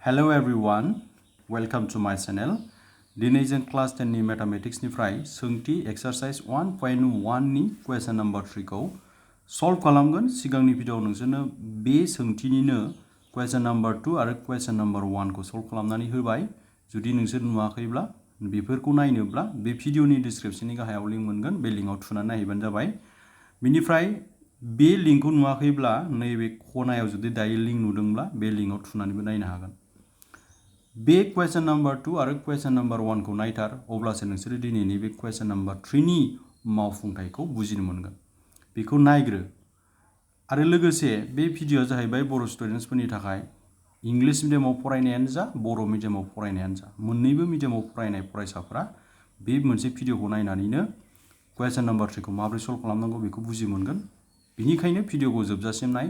Hello everyone, welcome to my channel. दिनै जों class 10 नि मैथमेटिक्स निफ्राय सोंथि एक्सरसाइज 1.1 नि क्वेश्चन नंबर 3 खौ सल्व खालामगोन। सिगांनि भिडियोआव नोंसोरनो बे सोंथिनिनो क्वेश्चन नंबर 2 आरो क्वेश्चन नंबर 1 खौ सल्व खालामनानै होबाय। जुदि नोंसोर नुवाखैब्ला बेफोरखौ नायनोब्ला बे भिडियोनि डिस्क्रिप्शननि गाहायाव लिंक मोनगोन, बे लिंकआव थुनानै नायहैबानो जाबाय। बिनिफ्राय बे लिंकखौ नुवाखैब्ला नैबे खनायाव जुदि दायो लिंक नुदोंब्ला बे लिंकआव थुनानैबो नायनो हागोन। बे क्वेश्चन नंबर 2 आरो क्वेश्चन नंबर 1 को नायथार, अब्लासो नोंसोरो दिनैनि बे क्वेश्चन नंबर 3 नि मावफुंथायखौ बुजिनो मोनगोन। बेखौ नायग्रो। आरो लोगोसे बे भिडियोआ जाहैबाय बर' स्टुडेन्ट्सफोरनि थाखाय इंलिश मिडियामाव फरायनायानो जा बर' मिडियामाव फरायनायानो जा मोन्नैबो मिडियामाव फरायनाय फरायसाफोरा बे मोनसे भिडियोखौ नायनानैनो क्वेश्चन नंबर 3 खौ माबोरै सल्व खालामनांगौ बेखौ बुजि मोनगोन। बिनिखायनो भिडियोखौ जोबजासिम नाय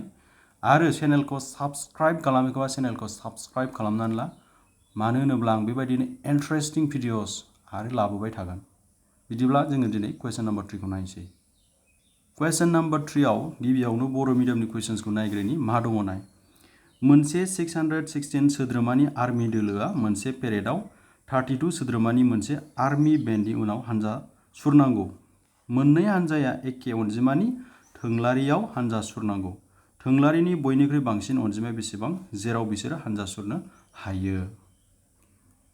आरो चेनेलखौ साबस्क्राइब खालामैखौबा चेनेलखौ साबस्क्राइब खालामनानै ला। मानो होनोब्ला आं बेबायदिनो इन्टारेस्टिं भिडियोस आरो लाबोबाय थागोन। बिदिब्ला जोङो दिनै क्वेश्चन नंबर 3 खौ नायनोसै। क्वेश्चन नंबर 3 आव गिबियावनो बर' मिडियामनि क्वेश्चन्सखौ नायग्रोनि मा दङ नाय। मोनसे 616 सोद्रोमानि आर्मि दोलोआ मोनसे पेरेडआव 32 सोद्रोमानि मोनसे आर्मि बेन्डनि उनाव हानजा सुरनांगौ। मोननै हानजाया एखे अनजिमानि थोंलारियाव हानजा सुरनांगौ। थोंलारिनि बयनिख्रुइ बांसिन अनजिमाया बेसेबां जेराव बिसोरो हानजा सुरनो हायो।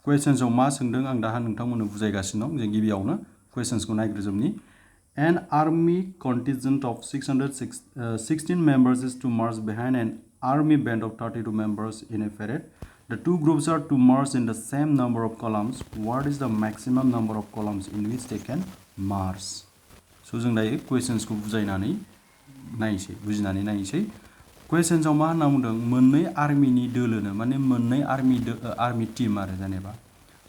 क्वेश्चन्सआव मा सोंदों आं दा नोंथांमोननो बुजायगासिनो दं। जों गिबियावनो क्वेश्चन्सखौ नायग्रोजोबनि। An army contingent of 616 members is to march behind an army band of 32 members in a parade. The two groups are to march in the same number of columns. What is the maximum number of columns in which they can march? So जों दायो क्वेश्चन्सखौ बुजायनानै नायनोसै, बुजिनानै नायनोसै। क्वेश्चन्सआव मा होनना बुंदों, मोननै आर्मिनि दोलोनो माने मोननै आर्मि टीम आरो जेनेबा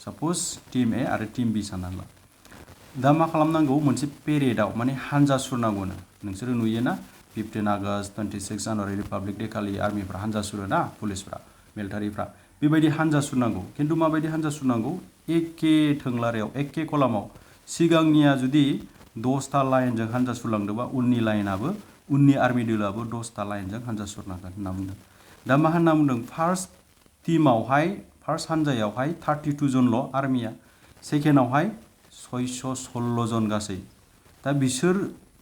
साप'ज टीम ए आरो टीम बी साननानै ला। दा मा खालामनांगौ, मोनसे पेरेडआव माने हानजा सुरनांगौनो। नोंसोरो नुयोना 15 आगस्ट 26 जानुवारि रिपाब्लिक डे खालि आर्मिफ्रा हानजा सुरो ना, पुलिसफ्रा मिलिटारिफ्रा बेबायदि हानजा सुरनांगौ। खिन्थु माबायदि हानजा सुरनांगौ, एखे थोंलारियाव एखे कलामाव सिगांनिया जुदि 10टा लाइनजों हानजा सुरलांदोंबा उननि लाइनाबो उननि आर्मि दोलोआबो 10टा लाइनजों हानजा सुरनांगोन होनना बुंदों। दा मा होनना बुंदों, फार्स्ट टीमावहाय फार्स्ट हानजायावहाय 32 जनल' आर्मिया, सेकेन्डआवहाय 616 जन गासै। दा बिसोर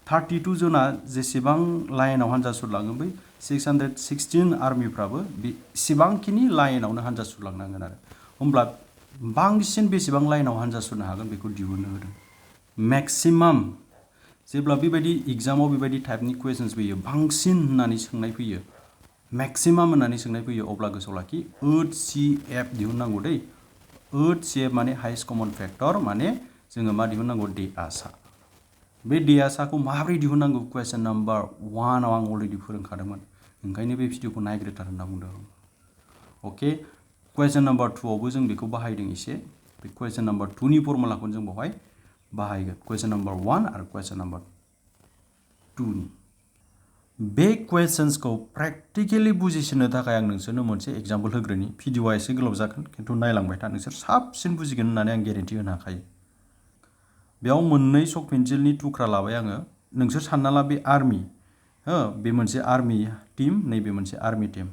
32 जना जेसेबां लाइनाव हानजा सुरलाङो बै 616 आर्मिफ्राबो बेसेबांखिनि लाइनावनो हानजा सुरलांनांगोन आरो। होमब्ला बांसिन बेसेबां लाइनाव हानजा सुरनो हागोन बेखौ दिहुननो होदों। मेक्सिमाम जेब्ला बेबायदि एग्जामाव बेबायदि टाइपनि कुवेशन्स फैयो, बांसिन होननानै सोंनाय फैयो, मेक्सिमाम होननानै सोंनाय फैयो, अब्ला गोसोआव लाखि HCF दिहुननांगौ दै। HCF माने हाइस्ट कमन फैक्टर, माने जोङो मा दिहुननांगौ, डेआसा। बे डेआसाखौ माबोरै दिहुननांगौ क्वेश्चन नम्बर 1 आव आं अलरेडि फोरोंखादोंमोन, ओंखायनो बे भिडियोखौ नायग्रोथार होनना बुंदों। अके, क्वेश्चन नम्बर 2 आवबो जों बेखौ बाहायदों एसे। बे क्वेश्चन नम्बर 2 नि फर्मुलाखौनो जों बेवहाय बाहायगोन, क्वेश्चन नम्बर 1 आरो क्वेश्चन नम्बर 2 नि। बे क्वेश्चन्सखौ प्रेक्टिकेलि बुजिसिननो थाखाय आं नोंसोरनो मोनसे एग्जाम्पल होग्रोनि। भिडियोआ एसे गोलाव जागोन, खिन्थु नायलांबाय था, नोंसोर साबसिन बुजिगोन होननानै आं गेरेन्टि होनो हाखायो। बेयाव मोननै चक पेन्सिलनि थुख्रा लाबाय आङो। नोंसोर सानना ला बे आर्मि, बे मोनसे आर्मि टीम, नैबे मोनसे आर्मि टीम।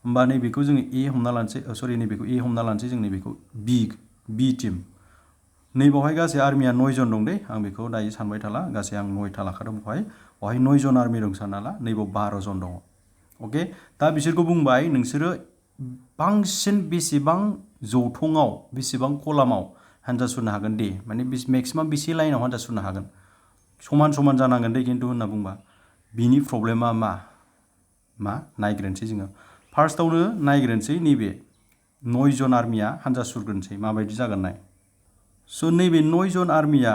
होमबा नैबेखौ जोङो ए हमना लानोसै, सरि नैबेखौ ए हमना लानोसै, जों नैबेखौ बी टीम। नैबावहाय गासै आर्मिया 9 जन दं दै, आं बेखौ दायो सानबाय थाला, गासै आं 9था लाखादों बेवहाय 9 जन आर्मि दं सानना ला, नैबाव 12 जन दङ। अके, दा बिसोरखौ बुंबाय नोंसोरो बांसिन बेसेबां जौथङाव बेसेबां कलामाव हानजा सुरनो हागोन दे, माने मेक्सिमाम बेसे लाइनाव हानजा सुरनो हागोन, समान समान जानांगोन दे खिन्थु होनना बुंबा। बिनि प्रब्लेमा मा नायग्रोनोसै जोङो। फार्स्टआवनो नायग्रोनोसै नैबे 9 जन आर्मिया हानजा सुरग्रोनोसै माबायदि जागोन नाय। स' नैबे 9 जन आर्मिया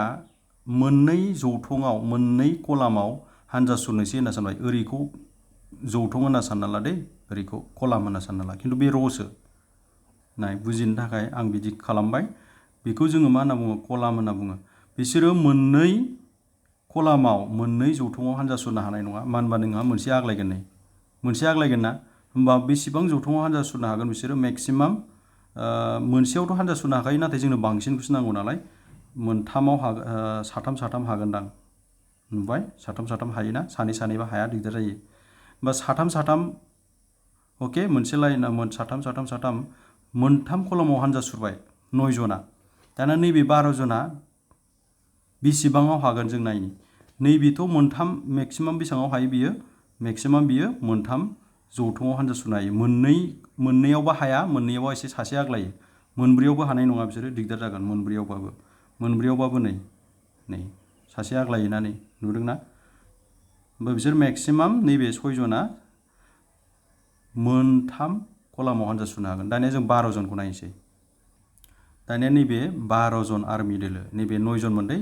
मोननै जौथङाव मोननै कलामाव हानजा सुरनोसै होनना सानबाय। ओरैखौ जौथं होनना सानना ला दै, ओरैखौ कलाम होनना सानना ला, खिन्थु बे र'सो। नाय, बुजिनो थाखाय आं बिदि खालामबाय। बेखौ जोङो मा होनना बुङो, कलाम होनना बुङो। बिसोरो मोननै कलामाव मोननै जौथङाव हानजा सुरनो हानाय नङा, मानो होनबा नोंहा मोनसे आग्लायगोन नै, मोनसे आग्लायगोन ना। होमबा बेसेबां जौथङाव हानजा सुरनो हागोन बिसोरो, मेक्सिमाम मोनसेयावथ' हानजा सुरनो हाखायो, नाथाय जोंनो बांसिनखौसो नांगौ नालाय मोनथामाव साथाम हागोनदां। नुबाय, साथाम हायोना, सानैबा हाया, दिगदार जायो। होमबा साथाम, अके, मोनसे लाइनाव साथाम, मोनथाम कलमाव हानजा सुरबाय 9 जना दाना नैबे 12 जना बेसेबाङाव हागोन जों नायनि नैबेथ' मोनथाम मेक्सिमाम बेसेबाङाव हायो बियो मेक्सिमाम बियो मोनथाम जौथुमाव हानजा सुनो हायो मोननैयावबा हाया मोननैयावबा एसे सासे आग्लायो मोनब्रैयावबो हानाय नङा बिसोरो दिगदार जागोन मोनब्रैयावबाबो नै सासे आग्लायोना नै नुदोंना ओमफ्राय बिसोर मेक्सिमाम नैबे 6 जना मोनथाम कलामाव हानजा सुनो हागोन दानिया जों 12 जनखौ नायनोसै दानिया नैबे 12 जन आर्मि दोलो नैबे 9 जन मोनदै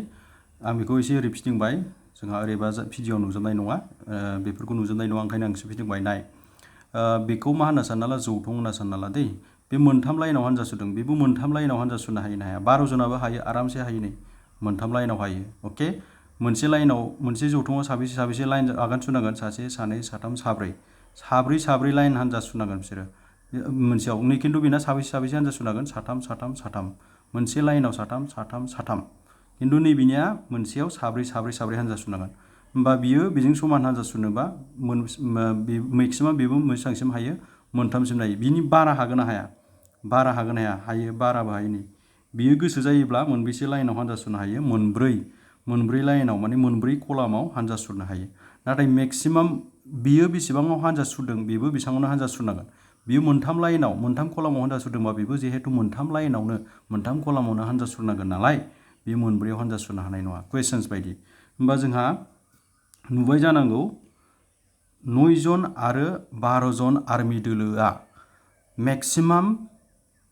आं बेखौ एसे ओरै फिदिंबाय जोंहा ओरैबा भिडिअ नुजोबनाय नङा बेफोरखौ नुजोबनाय नङा ओंखायनो आं एसे फिदिंबाय नाय बेखौ मा होनना सानना ला जौथुम होनना सानना ला दै बे मोनथाम लाइनाव हानजा सुदों बेबो मोनथाम लाइनाव हानजा सुनो हायो ना हाया 12 जनाबो हायो आरामसे हायो नै मोनथाम लाइनाव हायो अके मोनसे लाइनाव मोनसे जौथुमाव साबेसे लाइन आगान सुनांगोन सासे सानै साथाम साब्रै लाइन हानजा सुनांगोन बिसोरो मोनसेयाव नै खिन्थु बेना साबेसे हानजा सुनांगोन साथाम मोनसे लाइनाव साथाम खिन्थु नैबेनिया मोनसेयाव साब्रै हानजा सुनांगोन होमबा बियो बेजों समान हानजा सुनोबा मेक्सिमाम बेबो बेसेबांसिम हायो मोनथामसिम हायो बिनि बारा हागोन ना हाया हायो बाराबो हायो नै बियो गोसो जायोब्ला मोनबेसे लाइनाव हानजा सुनो हायो मोनब्रै लाइनाव माने मोनब्रै कलामाव हानजा सुनो हायो नाथाय मेक्सिमाम बियो बेसेबाङाव हानजा सुदों बेबो बेसेबांआवनो हानजा सुनांगोन बियो मोनथाम कलामाव हानजा सुदोंबा बेबो जिहेतु मोनथाम कलामावनो हानजा सुनांगोन नालाय बेयो मोनब्रैयाव हानजा सुनो हानाय नङा कुवेसन्स बायदि होमबा जोंहा नुबाय जानांगौ 9 जन आरो 12 जन आर्मि दोलोआ मेक्सिमाम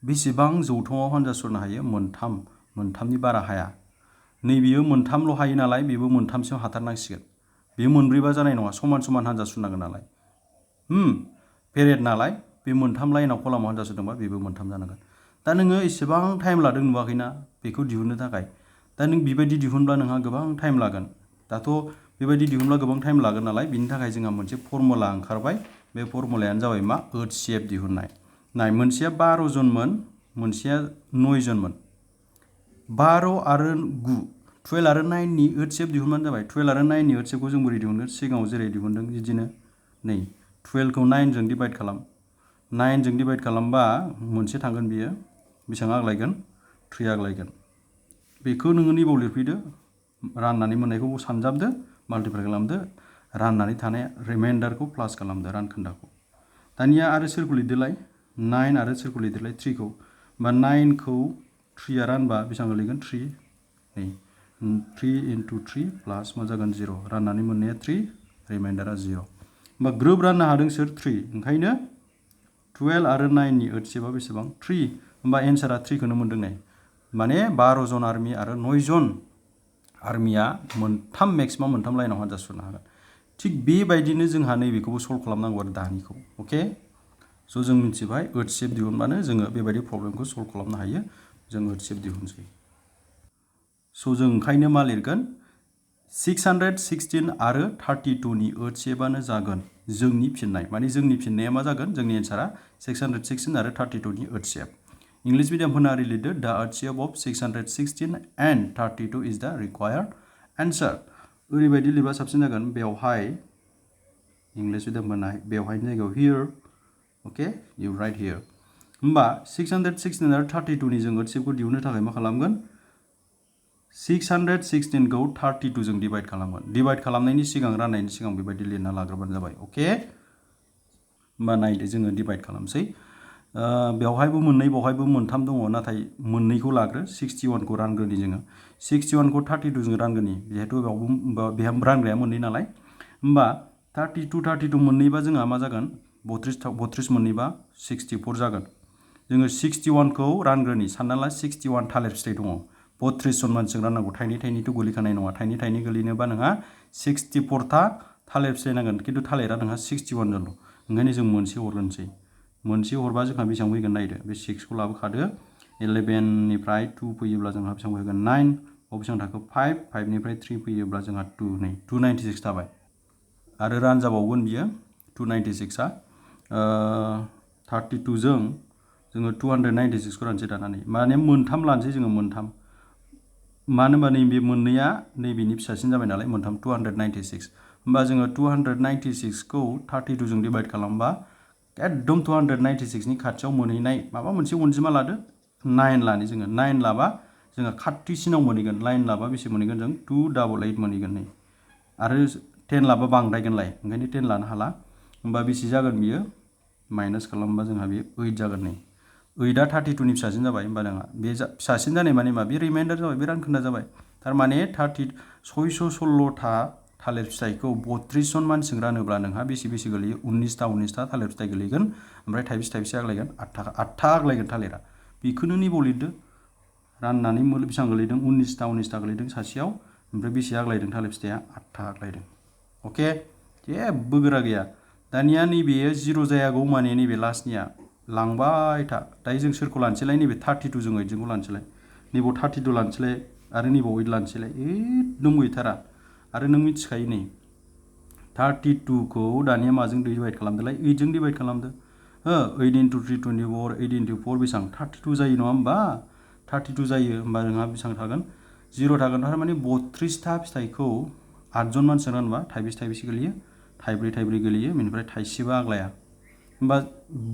बेसेबां जौथुमाव हानजा सुरनो हायो मोनथामनि बारा हाया नैबेयो मोनथामल' हायो नालाय बेबो मोनथामसिम हाथारनांसिगोन बेयो मोनब्रैबा जानाय नङा समान हानजा सुनांगोन नालाय पेरेड नालाय बे मोनथाम लाइनाव कलामाव हानजा सुदोंबा बेबो मोनथाम जानांगोन दा नोङो एसेबां टाइम लादों नुवाखैना बेखौ दिहुननो थाखाय दा नों बेबायदि दिहुनब्ला नोंहा गोबां टाइम लागोन दाथ' बेबायदि दिहुनब्ला गोबां टाइम लागोन नालाय बिनि थाखाय जोंहा मोनसे फर्मुला ओंखारबाय बे फर्मुलायानो जाबाय मा HCF दिहुननाय नाय मोनसेया 12 जनमोन मोनसेया 9 जनमोन 12 आरो 9 12 आरो 9 नि HCF दिहुनबानो जाबाय 12 आरो 9 नि HCF खौ जों बोरै दिहुनगोन सिगाङाव जेरै दिहुनदों बिदिनो नै 12 खौ 9 जों डिभाइड खालाम 9 जों डिभाइड खालामबा मोनसे थांगोन बियो बेसेबां आग्लायगोन 3 आग्लायगोन बेखौ नोङो नैबाव लिरफैदो राननानै मोननायखौ सानजाबदो माल्टिप्लाइ खालामदो राननानै थानाय रिमाइन्डारखौ प्लास खालामदो रानखोन्दाखौ दानिया आरो सोरखौ लिरदोलाय 9 आरो सोरखौ लिरदोलाय 3 खौ बा 9 खौ 3 आ रानबा बेसेबां गोलैगोन 3 नै 3 into 3 प्लास मा जागोन 0 राननानै मोननाया 3 रिमाइन्डारा 0 होमबा ग्रोब राननो हादों सोर 3 ओंखायनो 12 आरो 9 नि HCF आ बेसेबां 3 होमबा एन्सारा 3 खौनो मोनदों नै माने 12 जन आर्मि आरो 9 जन आर्मिया मेक्सिमाम मोनथाम लाइनाव हानजा सुरनो हागोन थिग बेबायदिनो जोंहा नैबेखौबो सल्भ खालामनांगौ आरो दानिखौ अके स' जों मिथिबाय HCF दिहुनबानो जोङो बेबायदि प्रब्लेमखौ सल्भ खालामनो हायो जों HCF दिहुनसै स' जों ओंखायनो मा लिरगोन 616 आरो 32 नि HCF आनो जागोन जोंनि फिननाय माने जोंनि फिननाया मा जागोन जोंनि एन्सारा 616 आरो 32 नि HCF इंलिश मिडियामफोरना ओरै लिरदो द HCF of 616 and 32 is the required answer ओरैबायदि लिरबा साबसिन जागोन बेवहाय इंलिश मिडियामफोरना बेवहायनि जायगायाव here okay you write here होमबा 616 आरो 32 नि जों HCF खौ दिहुननो थाखाय मा खालामगोन 616 खौ 32 जों डिभाइड खालामगोन डिभाइड खालामनायनि सिगां राननायनि सिगां बेबायदि लिरना लाग्रोबानो जाबाय अके होमबा नायदो जोङो डिभाइड खालामसै बेवहायबो मोननै बेवहायबो मोनथाम दङ नाथाय मोननैखौ लाग्रो 61 खौ रानग्रोनि जोङो 61 खौ 32 जों रानग्रोनि जिहेतु बेहा रानग्राया मोननै नालाय होमबा 32 मोननैबा जोंहा मा जागोन 32 मोननैबा 64 जागोन जोङो 61 खौ रानग्रोनि सानना ला 61 थालिर फिथाइ दङ 32 जन मानसिजों राननांगौ थाइनै गोलैखानाय नङा थाइनै गोलैनोबा नोंहा 64 था थालिर फिथाइ नांगोन खिन्थु थालिरा नोंहा 61 जनल' ओंखायनो जों मोनसे हरग्रोनोसै मोनसे हरबा जोंहा बेसेबां फैगोन नायदो बे 6 खौ लाबोखादो 11 निफ्राय 2 फैयोब्ला जोंहा बेसेबां फैगोन 9 बेसेबां थाखो 5 निफ्राय 3 फैयोब्ला जोंहा 2 नै 296 थाबाय आरो रानजाबावगोन बियो 296 आ 32 जों जोङो 296 खौ रानसै दानानै माने मोनथाम लानोसै जोङो मोनथाम मानो होनबा नैबे मोननैया नैबेनि फिसासिन जाबाय नालाय मोनथाम 296 होमबा जोङो 296 खौ 32 जों डिभाइड खालामबा एकदम 296 नि खाथियाव मोनहैनाय माबा मोनसे अनजिमा लादो 9 लानि जोङो 9 लाबा जोङो खाथिसिनाव मोनहैगोन 9 लाबा बेसे मोनहैगोन जों 288 मोनहैगोन नै आरो 10 लाबा बांद्रायगोनलाय ओंखायनो 10 लानो हाला होमबा बेसे जागोन बियो माइनास खालामबा जोंहा बेयो 8 जागोन नै 8 आ 32 नि फिसासिन जाबाय होमबा जोंहा बे फिसासिन जानाय माने मा बे रिमाइन्डार जाबाय बे रानखोन्दा जाबाय थारमाने 616 था थालिर फिथाइखौ 32 जन मानसिजों रानोब्ला नोंहा बेसे गोलैयो 19 था थालिर फिथाइ गोलैगोन ओमफ्राय थाइबेसे आग्लायगोन 8 था आग्लायगोन थालिरा बेखौनो निबाव लिरदो राननानै बेसेबां गोलैदों 19 था गोलैदों सासेयाव ओमफ्राय बेसे आग्लायदों थालिर फिथाइया 8 था आग्लायदों अके जेबो गोरा गैया दानिया नैबेयो 0 जायागौ माने नैबे लास्टनिया लांबाय था दायो जों सोरखौ लानोसैलाय नैबे 32 जों 8 जोंखौ लानोसैलाय नैबाव 32 लानोसैलाय आरो नैबाव 8 लानोसैलाय एकदम गैथारा आरो नों मिथिखायो नै 32 खौ दानिया माजों डिभाइड खालामदोलाय 8 जों डिभाइड खालामदो 8 into 3 24 8 into 4 बेसेबां 32 जायो नङा होमबा 32 जायो होमबा जोंहा बेसेबां थागोन 0 थागोन थारमाने 32 था फिथाइखौ 8 जन मानसि रानबा थाइबेसे गोलैयो थाइब्रै गोलैयो बेनिफ्राय थाइसेबो आग्लाया होमबा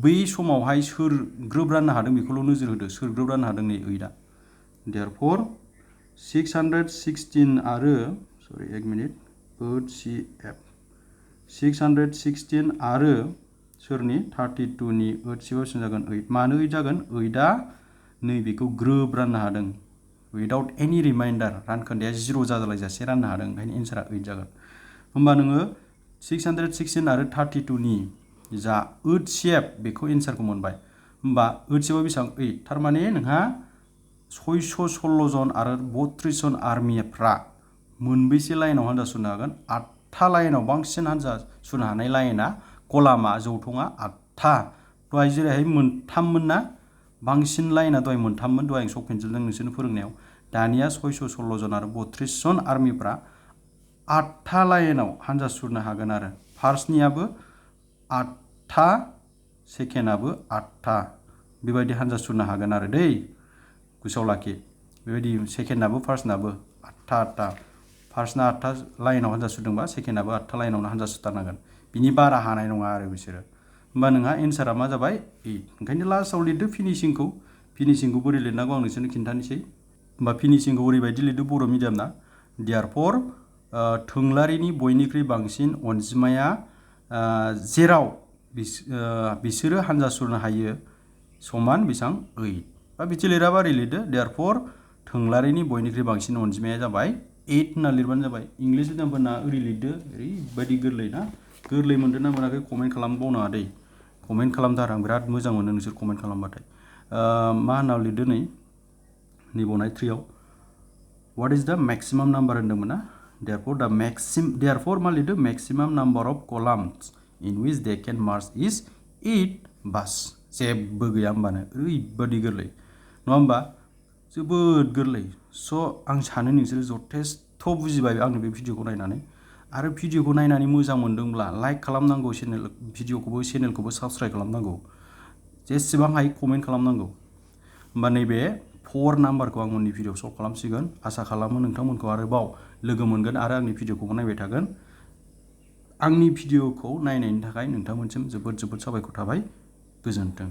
बै समावहाय सोर ग्रोब राननो हादों बेखौल' नोजोर होदो सोर ग्रोब राननो हादों नै 8 आ therefore 616 आरो सरि एक मिनिट HCF 616 आरो सोरनि 32 नि HCF बेसेबां जागोन 8 मानो 8 जागोन 8 आ नैबेखौ ग्रोब राननो हादों without any reminder रानखोन्दाया 0 जाजालायजासे राननो हादों ओंखायनो एन्सारा 8 जागोन होमबा नोङो 616 आरो 32 नि जा HCF बेखौ एन्सारखौ मोनबाय होमबा HCF आ बेसेबां 8 थारमाने नोंहा 616 जन आरो 32 जन आर्मिफ्रा मोनबेसे लाइनाव हान्जा सुरनो हागोन 8था लाइनाव बांसिन हान्जा सुरनो हानाय लाइना कलामा जौथुङा 8था दहाय जेरैहाय मोनथाममोन ना बांसिन लाइना दहाय मोनथाममोन दहाय सक पेन्सिलजों नोंसोरनो फोरोंनायाव दानिया 616 जन आरो 32 जन आर्मिफ्रा 8था लाइनाव हान्जा सुरनो हागोन आरो फार्स्टनियाबो 8था सेकेन्डआबो 8था बेबायदि हान्जा सुरनो हागोन आरो दै गोसोआव लाखि बेबायदि सेकेन्डआबो फार्स्टनाबो 8था फार्स्टना 8था लाइनाव हान्जा सुरदोंबा सेकेन्डआबो 8था लाइनावनो हान्जा सुरथारनांगोन बिनि बारा हानाय नङा आरो बिसोरो होमबा नोंहा एन्सारा मा जाबाय 8 ओंखायनो लास्टआव लिरदो फिनिशिंखौ बोरै लिरनांगौ आं नोंसोरनो खिन्थानोसै होमबा फिनिशिंखौ ओरैबायदि लिरदो बर' मिडियामना therefore थोंलारिनि बयनिख्रुइ बांसिन अनजिमाया जेराव बिसोरो हान्जा सुरनो हायो समान बेसेबां 8 बा बिदि लिराबा ओरै लिरदो therefore थोंलारिनि बयनिख्रुइ बांसिन अनजिमाया जाबाय 8 होनना लिरबानो जाबाय इंलिश मिडियामफोरना ओरै लिरदो ओरैबायदि गोरलै ना गोरलै मोनदों ना मोनाखै कमेन्ट खालामबावनाङा दै कमेन्ट खालामथार आं बिराद मोजां मोनो नोंसोर कमेन्ट खालामबाथाय मा होनना लिरदो नै नैबावनाय 3 आव what is the maximum number होनदोंमोन ना therefore मा लिरदो maximum number of columns in which they can march is 8 बास जेबो गैया होमबानो ओरैबायदि गोरलै नङा होमबा जोबोद गोरलै स' आं सानो नोंसोरो जथेस्थ' बुजिबाय आंनि बे भिडिअखौ नायनानै आरो भिडिअखौ नायनानै मोजां मोनदोंब्ला लाइक खालामनांगौ चेनेलखौबो साबस्क्राइब खालामनांगौ जेसेबां हायो कमेन्ट खालामनांगौ होमबा नैबे 4 नाम्बारखौ आं उननि भिडिअ सल्भ खालामसिगोन आसा खालामो नोंथांमोनखौ आरोबाव लोगो मोनगोन आरो आंनि भिडिअखौबो नायबाय थागोन आंनि भिडिअखौ नायनायनि थाखाय नोंथांमोनसिम जोबोद साबायखर थाबाय गोजोन्थों